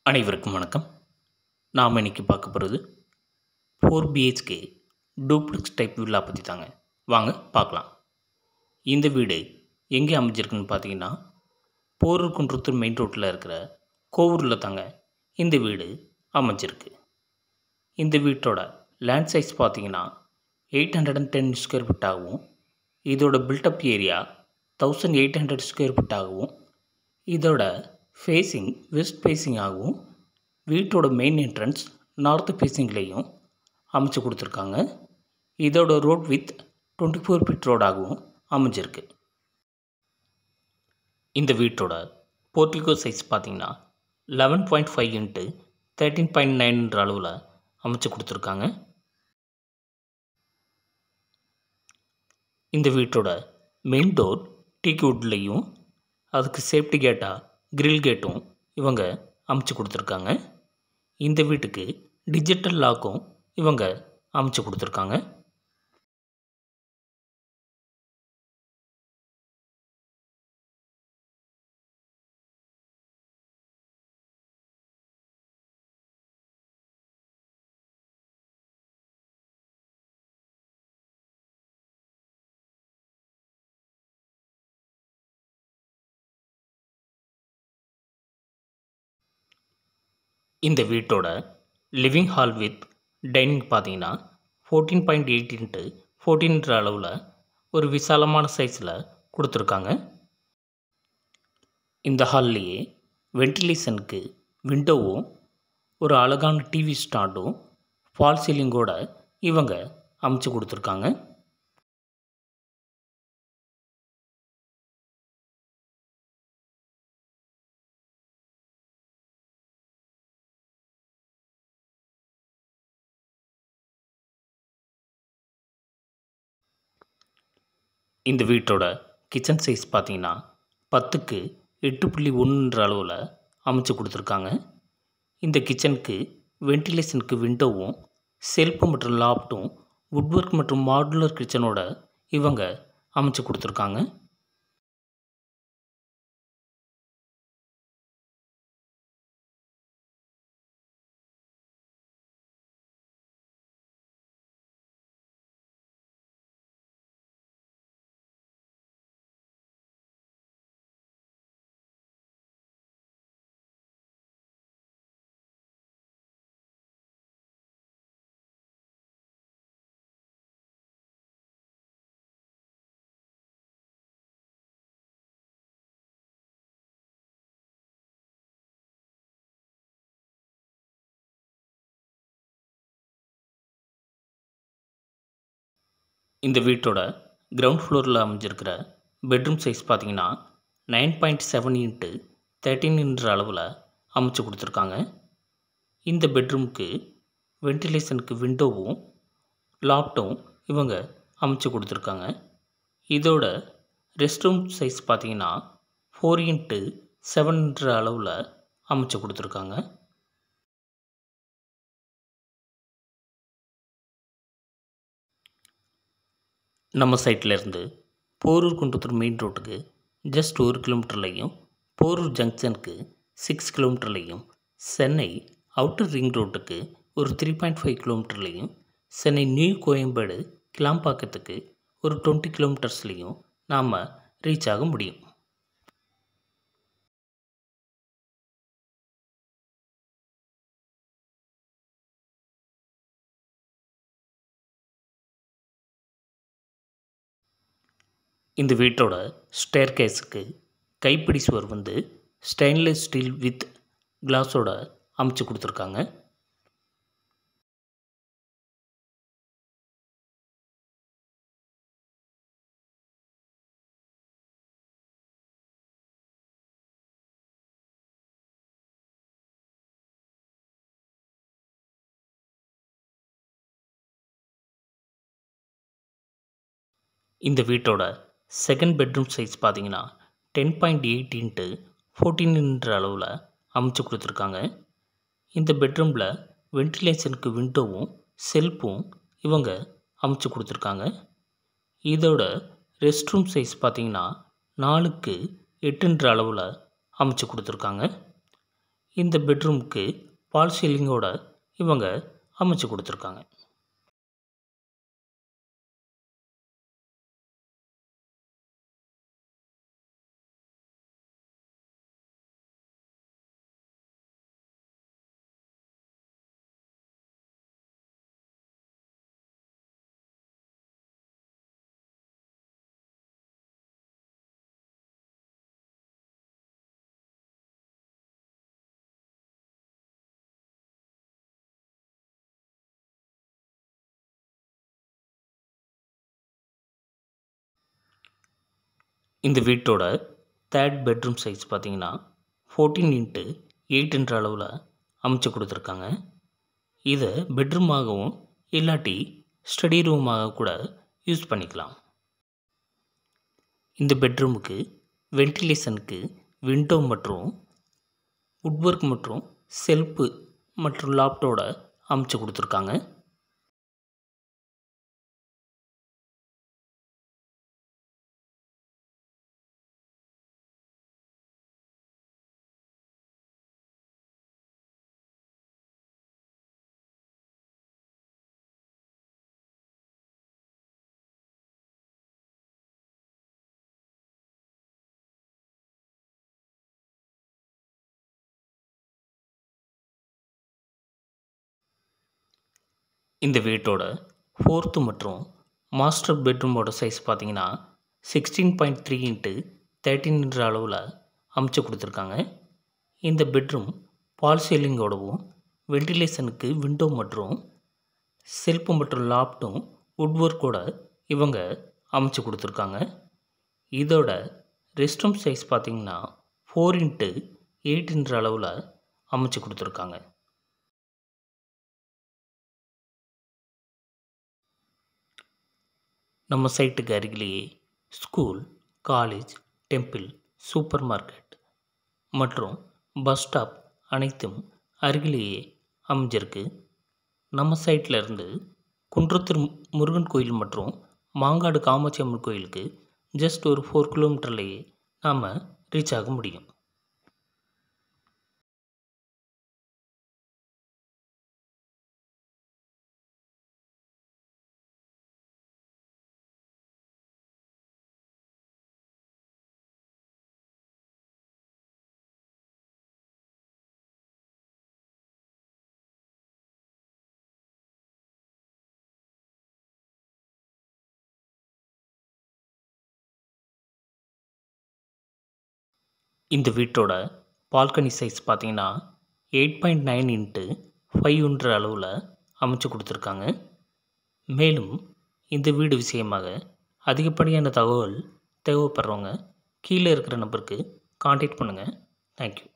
அனைவருக்கும் வணக்கம். நாம் இன்னைக்கு பார்க்க போகிறது 4 BHK டூப்ளெக்ஸ் டைப் வில்லா பற்றி தாங்க. வாங்க பார்க்கலாம். இந்த வீடு எங்கே அமைஞ்சிருக்குன்னு பார்த்தீங்கன்னா, போரூர் குன்றத்தூர் மெயின் ரோட்டில் இருக்கிற கோவூரில் தாங்க இந்த வீடு அமைஞ்சிருக்கு. இந்த வீட்டோட லேண்ட் சைஸ் பார்த்தீங்கன்னா 810 ஸ்கொயர் ஃபீட் ஆகவும், இதோட பில்டப் ஏரியா 1800 ஸ்கொயர் ஃபீட் ஆகவும், இதோட ஃபேஸிங் வெஸ்ட் ஃபேஸிங் ஆகவும், வீட்டோட மெயின் என்ட்ரன்ஸ் நார்த் ஃபேஸிங்லேயும் அமைச்சு கொடுத்துருக்காங்க. இதோட ரோட் வித் 24 ஃபீட் ரோடாகவும் அமைஞ்சிருக்கு. இந்த வீட்டோட போர்ட்டிகோ சைஸ் பார்த்திங்கன்னா 11.5 இன்ட்டு 13.9 அளவில் அமைச்சு கொடுத்துருக்காங்க. இந்த வீட்டோட மெயின் டோர் டீக் வுட்லேயும், அதுக்கு சேஃப்டி கேட்டாக கிரில் கேட்டும் இவங்க அமைச்சு கொடுத்துருக்காங்க. இந்த வீட்டுக்கு டிஜிட்டல் லாக்கும் இவங்க அமைச்சு கொடுத்துருக்காங்க. இந்த வீட்டோட லிவிங் ஹால் வித் டைனிங் பார்த்தீங்கன்னா 14.8 இன்ட்டு 14 அளவில் ஒரு விசாலமான சைஸில் கொடுத்துருக்காங்க. இந்த ஹால்லையே வென்டிலேஷனுக்கு விண்டோவும், ஒரு அழகான டிவி ஸ்டாண்டும், ஃபால் சீலிங்கோட இவங்க அமைச்சு கொடுத்துருக்காங்க. இந்த வீட்டோட கிச்சன் சைஸ் பார்த்தீங்கன்னா 10க்கு 8.1 அளவில் அமைச்சு கொடுத்துருக்காங்க. இந்த கிச்சனுக்கு வென்டிலேஷனுக்கு விண்டோவும், செல்ஃபு மற்றும் லாப்ட்டும், வுட்வொர்க் மற்றும் மாடுலர் கிச்சனோட இவங்க அமைச்சு கொடுத்துருக்காங்க. இந்த வீட்டோட கிரவுண்ட் ஃப்ளோரில் அமைஞ்சிருக்கிற பெட்ரூம் சைஸ் பார்த்தீங்கன்னா 9.7 இன்ட்டு 13 அளவில் அமைச்சு கொடுத்துருக்காங்க. இந்த பெட்ரூமுக்கு வென்டிலேஷனுக்கு விண்டோவும், லாப்ட்டும் இவங்க அமைச்சு கொடுத்துருக்காங்க. இதோட ரெஸ்ட் ரூம் சைஸ் பார்த்தீங்கன்னா 4 இன்ட்டு 7 அளவில் அமைச்சு கொடுத்துருக்காங்க. நம்ம சைட்லேருந்து போரூர் குன்றத்தூர் மெயின் ரோட்டுக்கு ஜஸ்ட் 1 கிலோமீட்டர்லையும், போரூர் ஜங்ஷனுக்கு 6 கிலோமீட்டர்லையும், சென்னை அவுட்டர் ரிங் ரோட்டுக்கு ஒரு 3.5 கிலோமீட்டர்லையும், சென்னை நியூ கோயம்பேடு கிளாம்பாக்கத்துக்கு ஒரு 20 கிலோமீட்டர்ஸ்லையும் நாம் ரீச் ஆக முடியும். இந்த வீட்டோட ஸ்டேர்கேஸுக்கு கைப்பிடி சுவர் வந்து ஸ்டெயின்லெஸ் ஸ்டீல் வித் கிளாஸோட அமைச்சு கொடுத்துருக்காங்க. இந்த வீட்டோட செகண்ட் பெட்ரூம் சைஸ் பார்த்தீங்கன்னா 10.8 இன்ட்டு 14 அளவில் அமைச்சு கொடுத்துருக்காங்க. இந்த பெட்ரூமில் வென்டிலேஷனுக்கு விண்டோவும், செல்ஃபும் இவங்க அமைச்சு கொடுத்துருக்காங்க. இதோட ரெஸ்ட் ரூம் சைஸ் பார்த்தீங்கன்னா 4க்கு 8 அளவில் அமைச்சு கொடுத்துருக்காங்க. இந்த பெட்ரூமுக்கு ஃபால் சீலிங்கோட இவங்க அமைச்சு கொடுத்துருக்காங்க. இந்த வீட்டோட தேர்ட் பெட்ரூம் சைஸ் பார்த்திங்கன்னா 14x8 என்ற அளவில் அமைச்சு கொடுத்துருக்காங்க. இதை பெட்ரூமாகவும் இல்லாட்டி ஸ்டடி ரூமாக கூட யூஸ் பண்ணிக்கலாம். இந்த பெட்ரூமுக்கு வென்டிலேஷனுக்கு விண்டோ மற்றும் வுட்வொர்க் மற்றும் செல்ஃபு மற்றும் லாப்டோட அமைச்சு கொடுத்துருக்காங்க. இந்த வீட்டோட ஃபோர்த்து மற்றும் மாஸ்டர் பெட்ரூமோட சைஸ் பார்த்திங்கன்னா 16.3x13 என்ற அளவில் அமைச்சு கொடுத்துருக்காங்க. இந்த பெட்ரூம் ஃபால் சீலிங்கோடவும் வென்டிலேஷனுக்கு விண்டோ மற்றும் செல்ஃபு மற்றும் லாப்டும் வுட்வொர்க்கோட இவங்க அமைச்சு கொடுத்துருக்காங்க. இதோட ரெஸ்ட் ரூம் சைஸ் பார்த்திங்கன்னா 4x8 என்ற அளவில் அமைச்சு கொடுத்துருக்காங்க. நம்ம சைட்டுக்கு அருகிலேயே school, college, temple, super market மற்றும் பஸ் ஸ்டாப் அனைத்தும் அருகிலேயே அமைஞ்சிருக்கு. நம்ம சைட்டில் இருந்து குன்றத்தூர் முருகன் கோயில் மற்றும் மாங்காடு காமாட்சி அம்மன் கோயிலுக்கு ஜஸ்ட் ஒரு 4 கிலோமீட்டர்லேயே நாம் ரீச் ஆக முடியும். இந்த வீட்டோட பால்கனி சைஸ் பார்த்திங்கன்னா 8.9x5 என்ற அளவில் அமைச்சு கொடுத்துருக்காங்க. மேலும் இந்த வீடு விஷயமாக அதிகப்படியான தகவல் தேவைப்படுறவங்க கீழே இருக்கிற நம்பருக்கு கான்டாக்ட் பண்ணுங்கள். தேங்க்யூ.